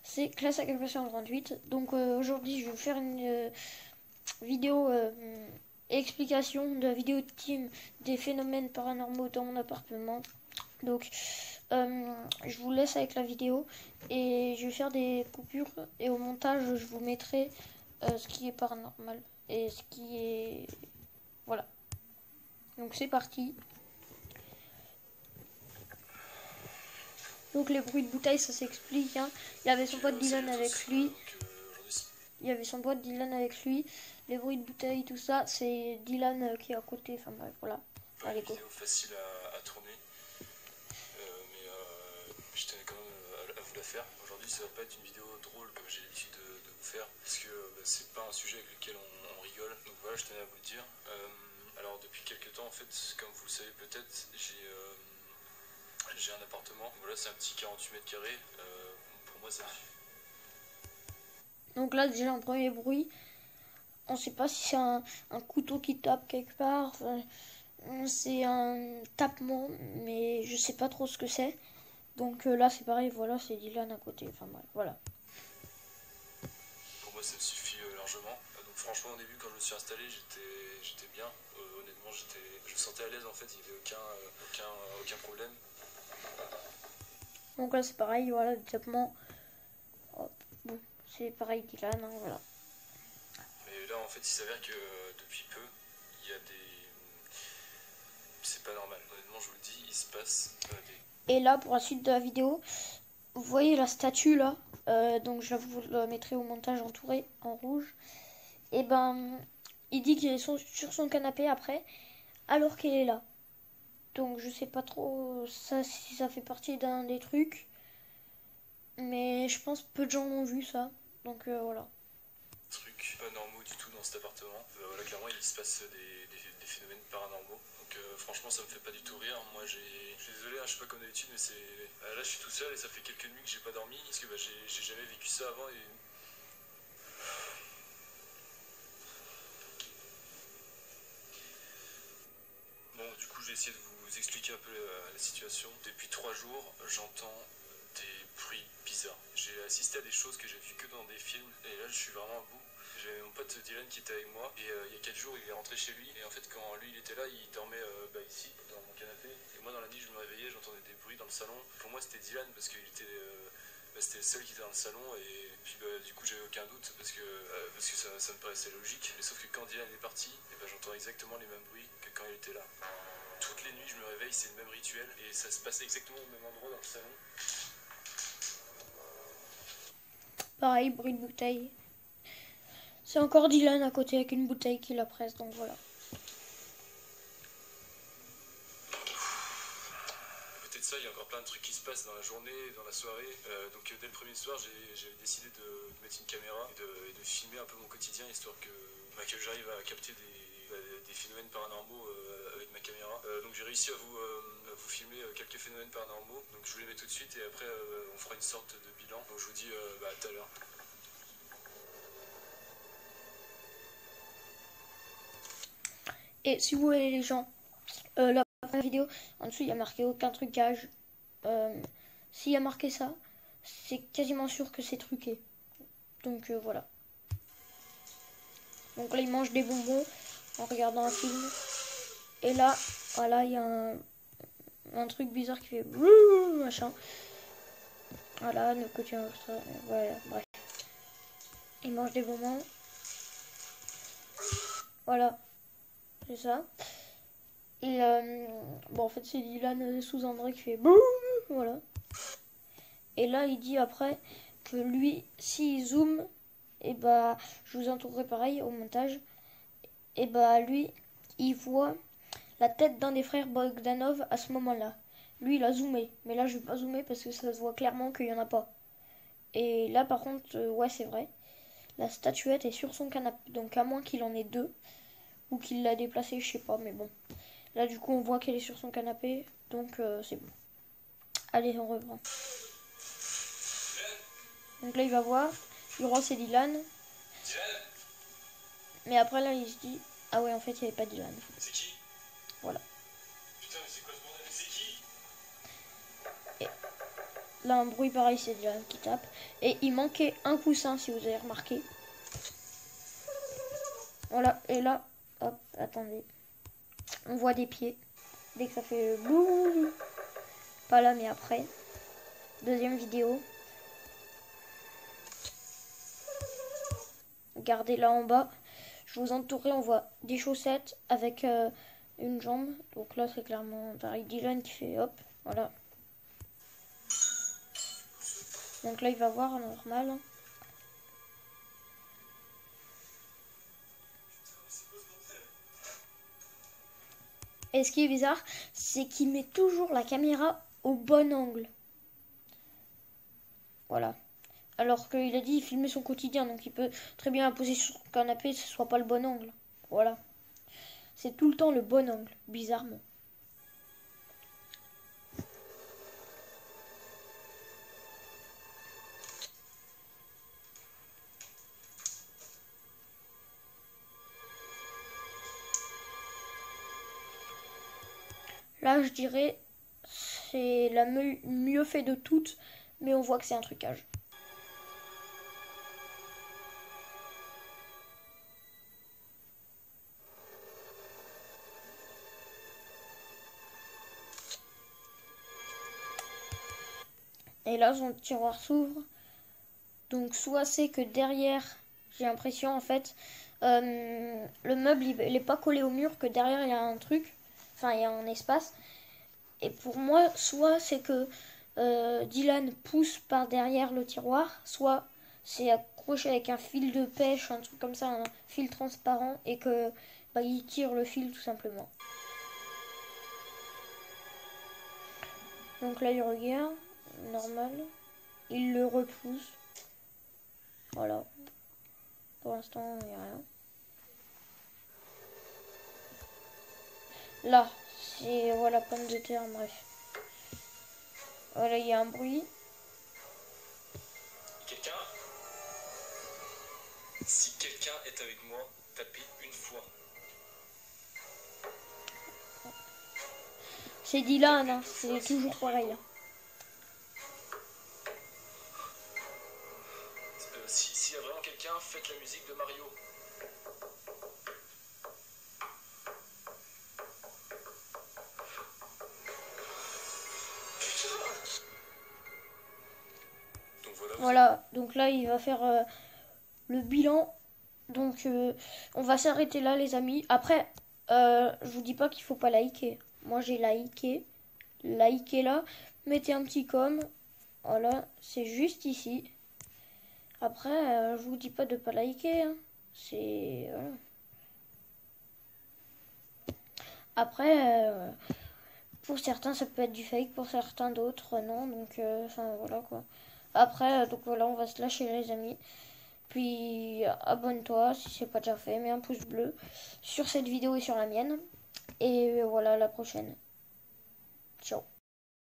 c'est Classe Agriculture 38. Donc aujourd'hui je vais vous faire une vidéo explication de la vidéo de team des phénomènes paranormaux dans mon appartement. Donc je vous laisse avec la vidéo et je vais faire des coupures et au montage je vous mettrai ce qui est paranormal et ce qui est... Voilà. Donc c'est parti. Donc les bruits de bouteilles, ça s'explique. Hein. Il y avait son pote Dylan avec lui. Les bruits de bouteilles, tout ça, c'est Dylan qui est à côté. Enfin bref, voilà. Pas une vidéo facile à tourner. Mais je tenais quand même à vous la faire. Aujourd'hui, ça va pas être une vidéo drôle comme j'ai l'habitude de vous faire. Parce que c'est pas un sujet avec lequel on rigole. Donc voilà, je tenais à vous le dire. Alors depuis quelques temps, en fait, comme vous le savez peut-être, j'ai un appartement. Voilà, c'est un petit 48 mètres carrés. Pour moi, ça me suffit. Donc là, déjà, un premier bruit. On sait pas si c'est un couteau qui tape quelque part. Enfin, c'est un tapement, mais je sais pas trop ce que c'est. Donc là, c'est pareil. Voilà, c'est Dylan à côté. Enfin bref, voilà. Pour moi, ça me suffit largement. Donc franchement, au début, quand je me suis installé, j'étais bien. Honnêtement, je me sentais à l'aise en fait. Il n'y avait aucun problème. Donc là, c'est pareil. Voilà, le tapement. Hop, bon, c'est pareil Dylan. Hein, voilà. Mais là, en fait, il s'avère que depuis peu, il y a des... C'est pas normal. Honnêtement, je vous le dis, il se passe des... Et là, pour la suite de la vidéo, vous voyez la statue là. Donc je vous la mettrai au montage entouré en rouge. Et ben, il dit qu'il est sur son canapé après, alors qu'il est là. Donc je sais pas trop ça si ça fait partie d'un des trucs. Mais je pense peu de gens ont vu ça. Donc voilà. Trucs pas normaux du tout dans cet appartement. Voilà, clairement, il se passe des phénomènes paranormaux. Donc franchement, ça me fait pas du tout rire. Moi, je suis désolé, hein, je suis pas comme d'habitude, mais c'est... là, je suis tout seul et ça fait quelques nuits que j'ai pas dormi. Parce que j'ai jamais vécu ça avant et... Bon, du coup, j'ai essayé de vous expliquer un peu la situation. Depuis 3 jours, j'entends des bruits bizarres. J'ai assisté à des choses que j'ai vues que dans des films, et là, je suis vraiment à bout. J'avais mon pote Dylan qui était avec moi, et il y a 4 jours, il est rentré chez lui, et en fait, quand lui, il était là, il dormait ici, dans mon canapé, et moi, dans la nuit, je me réveillais, j'entendais des bruits dans le salon. Pour moi, c'était Dylan, parce qu'il était... c'était le seul qui était dans le salon et puis du coup j'avais aucun doute parce que ça me paraissait logique. Mais sauf que quand Dylan est parti, j'entends exactement les mêmes bruits que quand il était là. Toutes les nuits je me réveille, c'est le même rituel et ça se passait exactement au même endroit dans le salon. Pareil, bruit de bouteille. C'est encore Dylan à côté avec une bouteille qui la presse, donc voilà. Ça, il y a encore plein de trucs qui se passent dans la journée, dans la soirée. Donc dès le premier soir, j'ai décidé de mettre une caméra et de filmer un peu mon quotidien, histoire que j'arrive à capter des phénomènes paranormaux avec ma caméra. Donc j'ai réussi à vous filmer quelques phénomènes paranormaux. Donc je vous les mets tout de suite et après on fera une sorte de bilan. Donc je vous dis à tout à l'heure. Et si vous voyez les gens, la vidéo, en dessous il y a marqué aucun trucage. S'il y a marqué ça, c'est quasiment sûr que c'est truqué. Donc voilà. Donc là il mange des bonbons en regardant un film. Et là, voilà, il y a un truc bizarre qui fait machin. Voilà, le côté ça, voilà, bref. Il mange des bonbons. Voilà, c'est ça. Et bon, en fait, c'est Dylan sous André qui fait boum, voilà. Et là, il dit après que lui, s'il zoome, et bah, je vous entourerai pareil au montage. Et bah, lui, il voit la tête d'un des frères Bogdanov à ce moment-là. Lui, il a zoomé. Mais là, je vais pas zoomer parce que ça se voit clairement qu'il y en a pas. Et là, par contre, ouais, c'est vrai. La statuette est sur son canapé. Donc, à moins qu'il en ait deux. Ou qu'il l'a déplacée, je sais pas, mais bon. Là, du coup, on voit qu'elle est sur son canapé. Donc, c'est bon. Allez, on reprend. Donc là, il va voir. Il voit c'est Dylan. Mais après, là, il se dit... Ah ouais, en fait, il n'y avait pas Dylan. C'est qui? Voilà. Putain, mais c'est quoi ce bordel? C'est qui? Là, un bruit pareil, c'est Dylan qui tape. Et il manquait un coussin, si vous avez remarqué. Voilà, et là, hop, attendez. On voit des pieds. Dès que ça fait boum. Pas là, mais après. Deuxième vidéo. Regardez là en bas. Je vous entourerai, on voit des chaussettes avec une jambe. Donc là, c'est clairement pareil. Dylan qui fait hop, voilà. Donc là, il va voir normal. Et ce qui est bizarre, c'est qu'il met toujours la caméra au bon angle. Voilà. Alors qu'il a dit filmer son quotidien, donc il peut très bien la poser sur le canapé, ce soit pas le bon angle. Voilà. C'est tout le temps le bon angle, bizarrement. Là, je dirais, c'est la mieux fait de toutes, mais on voit que c'est un trucage. Et là, son tiroir s'ouvre. Donc, soit c'est que derrière, j'ai l'impression, en fait, le meuble, il n'est pas collé au mur, que derrière, il y a un truc. Enfin, il y a un espace. Et pour moi, soit c'est que Dylan pousse par derrière le tiroir, soit c'est accroché avec un fil de pêche, un truc comme ça, un fil transparent, et que bah, il tire le fil tout simplement. Donc là, il regarde, normal. Il le repousse. Voilà. Pour l'instant, il n'y a rien. Là, c'est voilà, pomme de terre, bref. Voilà, il y a un bruit. Quelqu'un? Si quelqu'un est avec moi, tapez une fois. C'est Dylan, hein, c'est toujours pareil. S'il y a vraiment quelqu'un, faites la musique de Mario. Voilà, donc là il va faire le bilan. Donc on va s'arrêter là les amis. Après, je vous dis pas qu'il faut pas liker. Moi j'ai liké. Likez là. Mettez un petit com. Voilà, c'est juste ici. Après, je vous dis pas de pas liker. Hein. C'est... Voilà. Après, pour certains ça peut être du fake, pour certains d'autres non. Donc, enfin voilà quoi. Après, donc voilà, on va se lâcher les amis. Puis abonne-toi si c'est pas déjà fait, mets un pouce bleu sur cette vidéo et sur la mienne. Et voilà, à la prochaine. Ciao.